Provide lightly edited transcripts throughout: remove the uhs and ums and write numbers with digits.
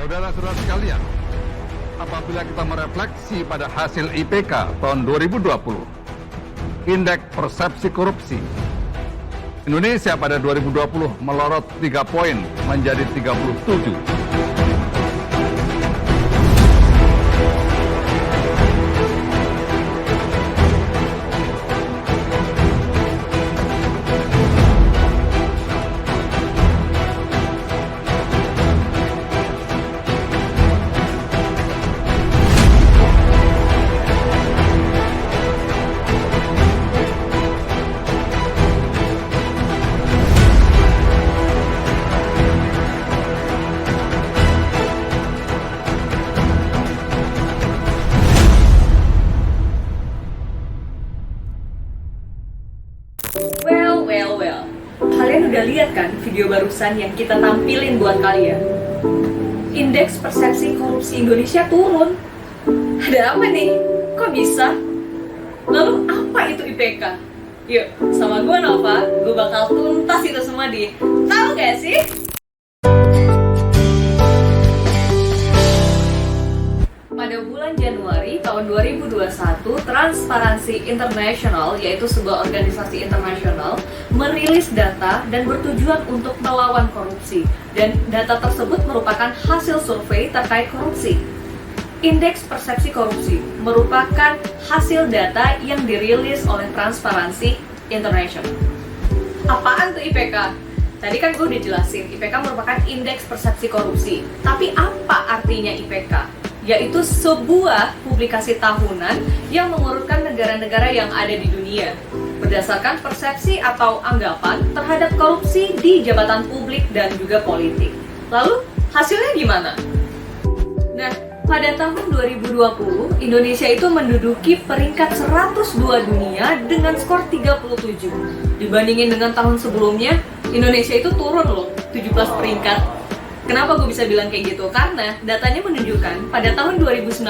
Saudara-saudara sekalian, apabila kita merefleksi pada hasil IPK tahun 2020, Indeks Persepsi Korupsi Indonesia pada 2020 melorot 3 poin menjadi 37. Well. Kalian udah lihat kan video barusan yang kita tampilin buat kalian? Indeks persepsi korupsi Indonesia turun. Ada apa nih? Kok bisa? Lalu apa itu IPK? Yuk, sama gue Nova, gue bakal tuntas itu semua di Tahu gak sih? Pada bulan Januari tahun 2021, Transparency International, yaitu sebuah organisasi internasional, merilis data dan bertujuan untuk melawan korupsi. Dan data tersebut merupakan hasil survei terkait korupsi. Indeks persepsi korupsi merupakan hasil data yang dirilis oleh Transparency International. Apaan tuh IPK? Tadi kan gue udah jelasin, IPK merupakan indeks persepsi korupsi. Tapi apa artinya IPK? Yaitu sebuah publikasi tahunan yang mengurutkan negara-negara yang ada di dunia berdasarkan persepsi atau anggapan terhadap korupsi di jabatan publik dan juga politik. Lalu hasilnya gimana? Nah, pada tahun 2020 Indonesia itu menduduki peringkat 102 dunia dengan skor 37. Dibandingin dengan tahun sebelumnya, Indonesia itu turun loh 17 peringkat. Kenapa gue bisa bilang kayak gitu? Karena datanya menunjukkan pada tahun 2019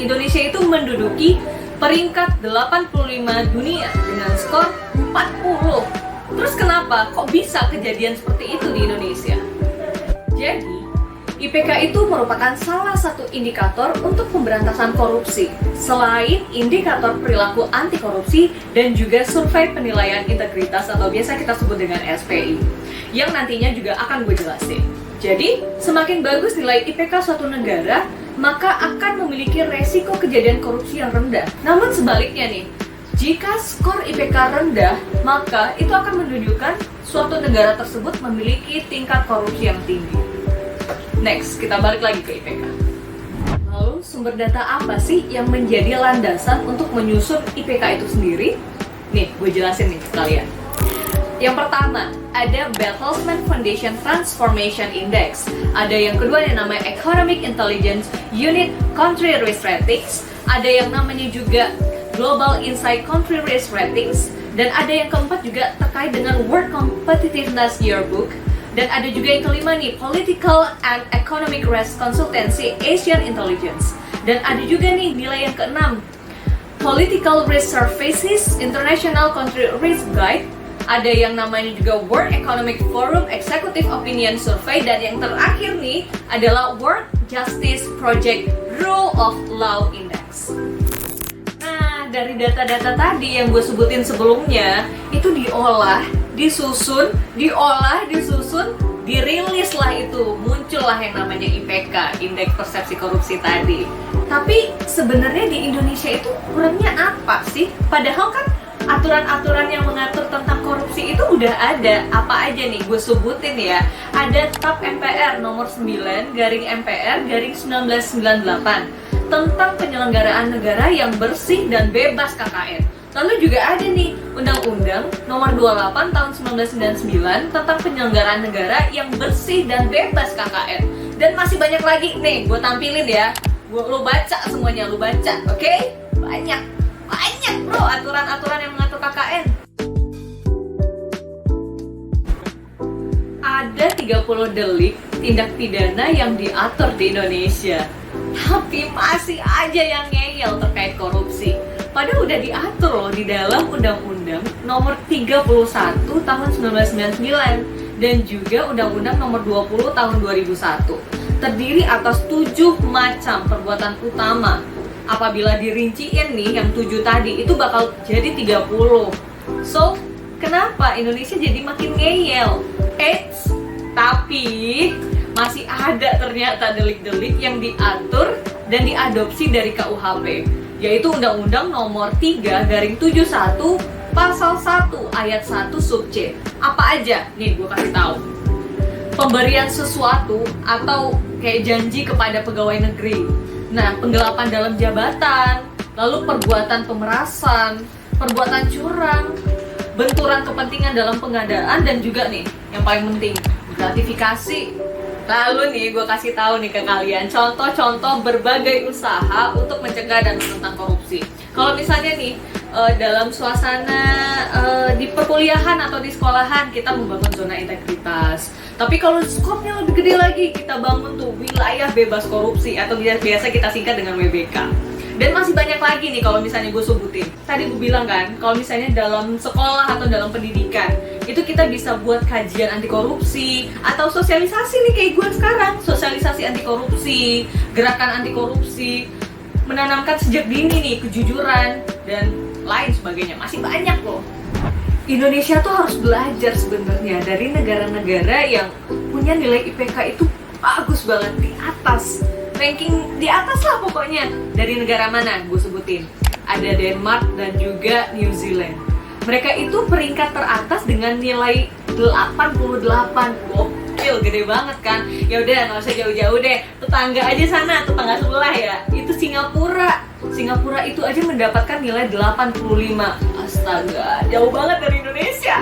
Indonesia itu menduduki peringkat 85 dunia dengan skor 40. Terus kenapa? Kok bisa kejadian seperti itu di Indonesia? Jadi, IPK itu merupakan salah satu indikator untuk pemberantasan korupsi selain indikator perilaku anti korupsi dan juga survei penilaian integritas atau biasa kita sebut dengan SPI yang nantinya juga akan gue jelasin. Jadi, semakin bagus nilai IPK suatu negara, maka akan memiliki resiko kejadian korupsi yang rendah. Namun sebaliknya nih, jika skor IPK rendah, maka itu akan menunjukkan suatu negara tersebut memiliki tingkat korupsi yang tinggi. Next, kita balik lagi ke IPK. Lalu, sumber data apa sih yang menjadi landasan untuk menyusun IPK itu sendiri? Nih, gue jelasin nih ke kalian. Yang pertama, ada Bertelsmann Foundation Transformation Index. Ada yang kedua yang namanya Economic Intelligence Unit Country Risk Ratings. Ada yang namanya juga Global Insight Country Risk Ratings. Dan ada yang keempat juga terkait dengan World Competitiveness Yearbook. Dan ada juga yang kelima nih, Political and Economic Risk Consultancy Asian Intelligence. Dan ada juga nih nilai yang keenam, Political Risk Services International Country Risk Guide. Ada yang namanya juga World Economic Forum Executive Opinion Survey. Dan yang terakhir nih adalah World Justice Project Rule of Law Index. Nah, dari data-data tadi yang gue sebutin sebelumnya, itu diolah, disusun, dirilis lah itu, muncullah yang namanya IPK, Indeks Persepsi Korupsi tadi. Tapi sebenarnya di Indonesia itu kurangnya apa sih? Padahal kan aturan-aturan yang mengatur tentang korupsi itu udah ada. Apa aja nih? Gue sebutin ya. Ada TAP MPR nomor 9/MPR/1998 tentang penyelenggaraan negara yang bersih dan bebas KKN. Lalu juga ada nih Undang-Undang nomor 28 tahun 1999 tentang penyelenggaraan negara yang bersih dan bebas KKN. Dan masih banyak lagi nih, gue tampilin ya. Lu baca semuanya, lu baca, oke? Banyak bro aturan-aturan yang mengatur KKN. Ada 30 delik tindak pidana yang diatur di Indonesia. Tapi masih aja yang ngeyel terkait korupsi. Padahal udah diatur loh di dalam Undang-Undang nomor 31 tahun 1999 dan juga Undang-Undang nomor 20 tahun 2001. terdiri atas 7 macam perbuatan utama. Apabila dirinciin nih yang 7 tadi itu bakal jadi 30. So, kenapa Indonesia jadi makin ngeyel? Eits, tapi masih ada ternyata delik-delik yang diatur dan diadopsi dari KUHP, yaitu Undang-Undang Nomor 3/71 Pasal 1 Ayat 1 Sub C. Apa aja? Nih gue kasih tahu. Pemberian sesuatu atau kayak janji kepada pegawai negeri. Nah, penggelapan dalam jabatan, lalu perbuatan pemerasan, perbuatan curang, benturan kepentingan dalam pengadaan, dan juga nih yang paling penting, gratifikasi. Lalu nih gue kasih tahu nih ke kalian contoh-contoh berbagai usaha untuk mencegah dan menentang korupsi. Kalau misalnya nih dalam suasana di perkuliahan atau di sekolahan kita membangun zona integritas. Tapi kalau skopnya lebih gede lagi, kita bangun tuh wilayah bebas korupsi atau biasa kita singkat dengan WBK. Dan masih banyak lagi nih kalau misalnya gue sebutin. Tadi gue bilang kan, kalau misalnya dalam sekolah atau dalam pendidikan itu kita bisa buat kajian anti korupsi atau sosialisasi nih kayak gue sekarang, sosialisasi anti korupsi, gerakan anti korupsi, menanamkan sejak dini nih kejujuran dan lain sebagainya. Masih banyak loh. Indonesia tuh harus belajar sebenarnya dari negara-negara yang punya nilai IPK itu bagus banget, di atas, ranking di atas lah pokoknya. Dari negara mana? Gue sebutin. Ada Denmark dan juga New Zealand. Mereka itu peringkat teratas dengan nilai 88. Gokil, gede banget kan? Ya udah, nggak usah jauh-jauh deh. Tetangga aja sana, tetangga sebelah ya. Itu Singapura. Singapura itu aja mendapatkan nilai 85. Astaga, jauh banget dari Indonesia.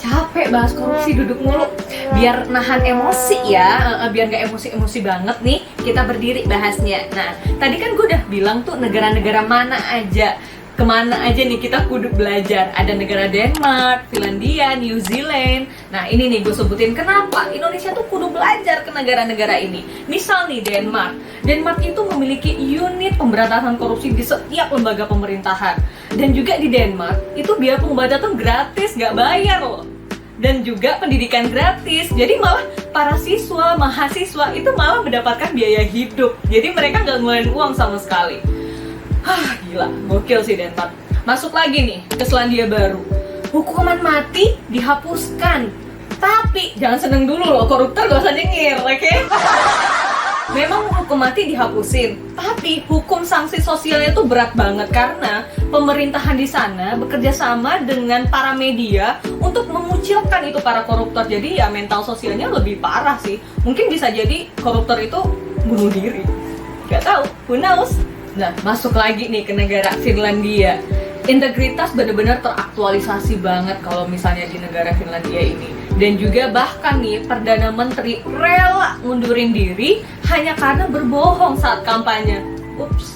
Capek bahas korupsi, duduk mulu. Biar nahan emosi ya, biar gak emosi-emosi banget nih, kita berdiri bahasnya. Nah, tadi kan gue udah bilang tuh negara-negara mana aja, kemana aja nih kita kudu belajar. Ada negara Denmark, Finlandia, New Zealand. Nah ini nih gue sebutin kenapa Indonesia tuh kudu belajar ke negara-negara ini. Misal nih Denmark itu memiliki unit pemberantasan korupsi di setiap lembaga pemerintahan. Dan juga di Denmark itu biaya pengobatan tuh gratis, gak bayar loh. Dan juga pendidikan gratis. Jadi malah para siswa, mahasiswa itu malah mendapatkan biaya hidup. Jadi mereka gak ngeluarin uang sama sekali. Gila, gokil sih Denmark. Masuk lagi nih ke Selandia Baru. Hukuman mati dihapuskan. Tapi jangan seneng dulu loh, koruptor gak usah nyengir, oke? Memang hukum mati dihapusin, tapi hukum sanksi sosialnya tuh berat banget karena pemerintahan di sana bekerja sama dengan para media untuk mengucilkan itu para koruptor. Jadi ya mental sosialnya lebih parah sih. Mungkin bisa jadi koruptor itu bunuh diri. Gak tahu, who knows? Nah, masuk lagi nih ke negara Finlandia. Integritas benar-benar teraktualisasi banget kalau misalnya di negara Finlandia ini. Dan juga bahkan nih Perdana Menteri rela mundurin diri hanya karena berbohong saat kampanye. Ups.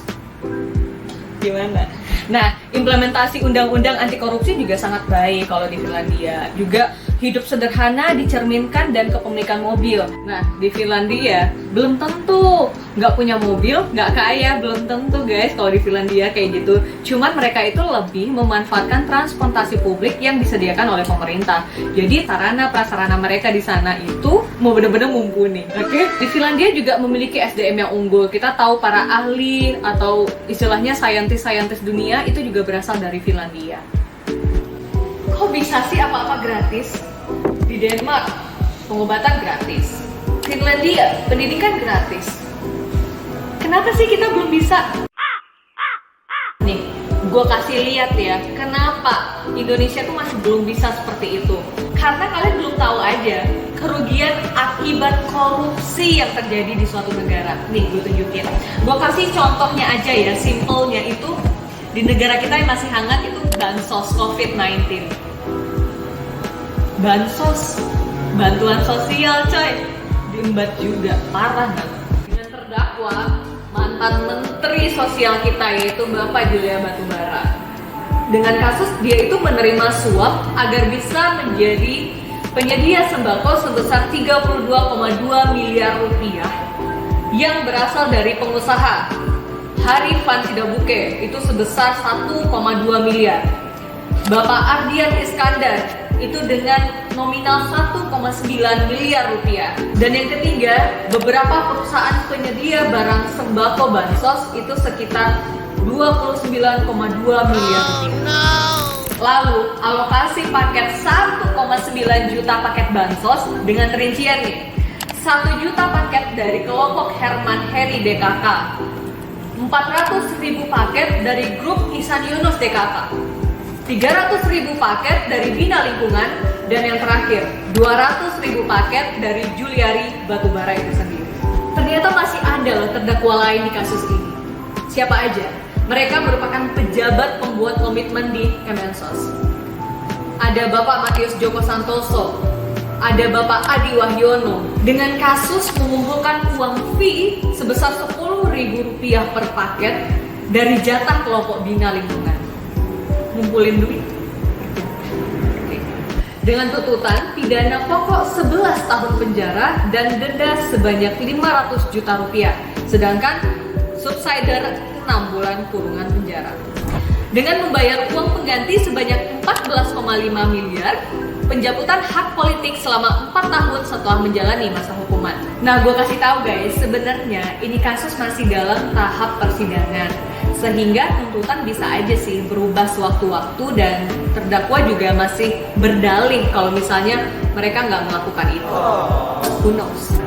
Gimana? Nah, implementasi undang-undang anti korupsi juga sangat baik kalau di Finlandia. Juga hidup sederhana dicerminkan dan kepemilikan mobil. Nah, di Finlandia belum tentu nggak punya mobil, nggak kaya, belum tentu guys kalau di Finlandia kayak gitu. Cuman mereka itu lebih memanfaatkan transportasi publik yang disediakan oleh pemerintah. Jadi sarana prasarana mereka di sana itu mau bener-bener mumpuni. Oke? Di Finlandia juga memiliki SDM yang unggul. Kita tahu para ahli atau istilahnya saintis-saintis dunia itu juga berasal dari Finlandia. Kok bisa sih apa-apa gratis? Di Denmark, pengobatan gratis. Finlandia, pendidikan gratis. Kenapa sih kita belum bisa? Nih, gue kasih lihat ya, kenapa Indonesia tuh masih belum bisa seperti itu. Karena kalian belum tahu aja kerugian akibat korupsi yang terjadi di suatu negara. Nih, gue tunjukin. Gue kasih contohnya aja ya, simpelnya itu di negara kita yang masih hangat itu bansos COVID-19. Bansos, bantuan sosial coy, diembat juga, parah banget. Dengan terdakwa mantan menteri sosial kita yaitu Bapak Julia Batubara. Dengan kasus dia itu menerima suap agar bisa menjadi penyedia sembako sebesar 32,2 miliar rupiah yang berasal dari pengusaha Hari Van Sidabuke itu sebesar 1,2 miliar. Bapak Ardian Iskandar itu dengan nominal 1,9 miliar rupiah. Dan yang ketiga, beberapa perusahaan penyedia barang sembako bansos itu sekitar 29,2 miliar rupiah. Lalu, alokasi paket 1,9 juta paket bansos dengan rincian nih. 1 juta paket dari kelompok Herman Heri DKK, 400.000 paket dari grup Ihsan Yunus DKK, 300.000 paket dari Bina Lingkungan, dan yang terakhir 200.000 paket dari Juliari Batubara itu sendiri. Ternyata masih ada loh terdakwa lain di kasus ini. Siapa aja? Mereka merupakan pejabat pembuat komitmen di Kemensos. Ada Bapak Matius Joko Santoso, ada Bapak Adi Wahyono dengan kasus mengumpulkan uang fee sebesar Rp10.000 per paket dari jatah kelompok Bina Lingkungan. Ngumpulin duit. Dengan tuntutan pidana pokok 11 tahun penjara dan denda sebanyak 500 juta rupiah. Sedangkan subsidiar 6 bulan kurungan penjara. Dengan membayar uang pengganti sebanyak 14,5 miliar, pencabutan hak politik selama 4 tahun setelah menjalani masa hukuman. Nah, gue kasih tahu guys, sebenarnya ini kasus masih dalam tahap persidangan, sehingga tuntutan bisa aja sih berubah sewaktu-waktu dan terdakwa juga masih berdalih kalau misalnya mereka nggak melakukan itu. Who knows?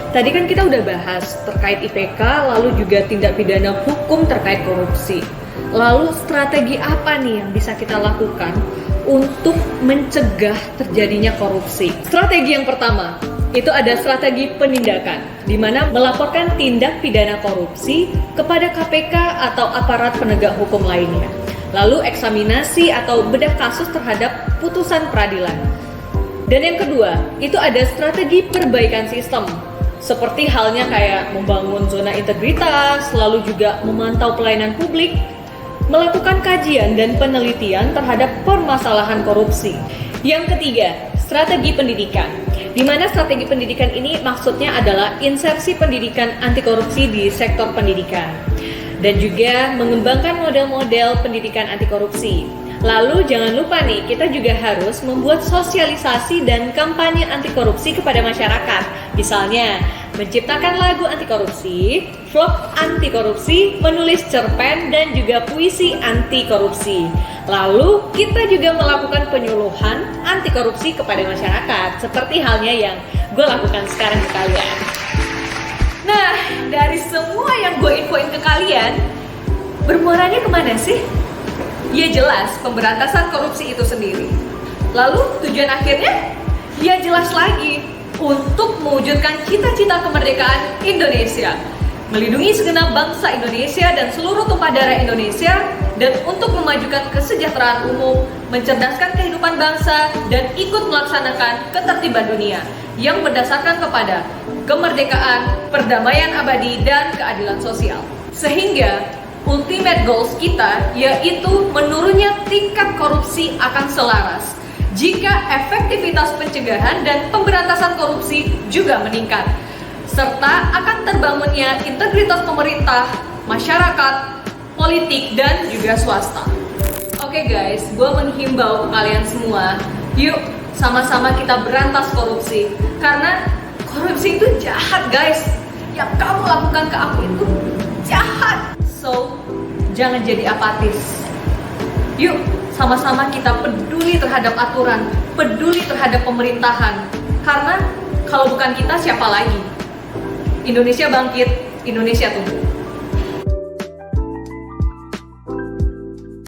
Tadi kan kita udah bahas terkait IPK, lalu juga tindak pidana hukum terkait korupsi. Lalu strategi apa nih yang bisa kita lakukan untuk mencegah terjadinya korupsi? Strategi yang pertama, itu ada strategi penindakan, di mana melaporkan tindak pidana korupsi kepada KPK atau aparat penegak hukum lainnya. Lalu eksaminasi atau bedah kasus terhadap putusan peradilan. Dan yang kedua, itu ada strategi perbaikan sistem, seperti halnya kayak membangun zona integritas, lalu juga memantau pelayanan publik, melakukan kajian dan penelitian terhadap permasalahan korupsi. Yang ketiga, strategi pendidikan, di mana strategi pendidikan ini maksudnya adalah insersi pendidikan anti korupsi di sektor pendidikan, dan juga mengembangkan model-model pendidikan anti korupsi. Lalu jangan lupa nih, kita juga harus membuat sosialisasi dan kampanye anti korupsi kepada masyarakat. Misalnya, menciptakan lagu anti korupsi, vlog anti korupsi, menulis cerpen dan juga puisi anti korupsi. Lalu kita juga melakukan penyuluhan anti korupsi kepada masyarakat, seperti halnya yang gue lakukan sekarang ke kalian. Nah, dari semua yang gue infoin ke kalian, bermuaranya kemana sih? Ya jelas, pemberantasan korupsi itu sendiri. Lalu tujuan akhirnya? Ya jelas lagi, untuk mewujudkan cita-cita kemerdekaan Indonesia, melindungi segenap bangsa Indonesia dan seluruh tumpah darah Indonesia, dan untuk memajukan kesejahteraan umum, mencerdaskan kehidupan bangsa, dan ikut melaksanakan ketertiban dunia yang berdasarkan kepada kemerdekaan, perdamaian abadi, dan keadilan sosial. Sehingga ultimate goals kita yaitu menurunnya tingkat korupsi akan selaras jika efektivitas pencegahan dan pemberantasan korupsi juga meningkat, serta akan terbangunnya integritas pemerintah, masyarakat, politik, dan juga swasta. Oke guys, gue menghimbau ke kalian semua, yuk sama-sama kita berantas korupsi, karena korupsi itu jahat guys. Yang kamu lakukan ke aku itu jahat. So, jangan jadi apatis. Yuk, sama-sama kita peduli terhadap aturan, peduli terhadap pemerintahan. Karena kalau bukan kita, siapa lagi? Indonesia bangkit, Indonesia tumbuh.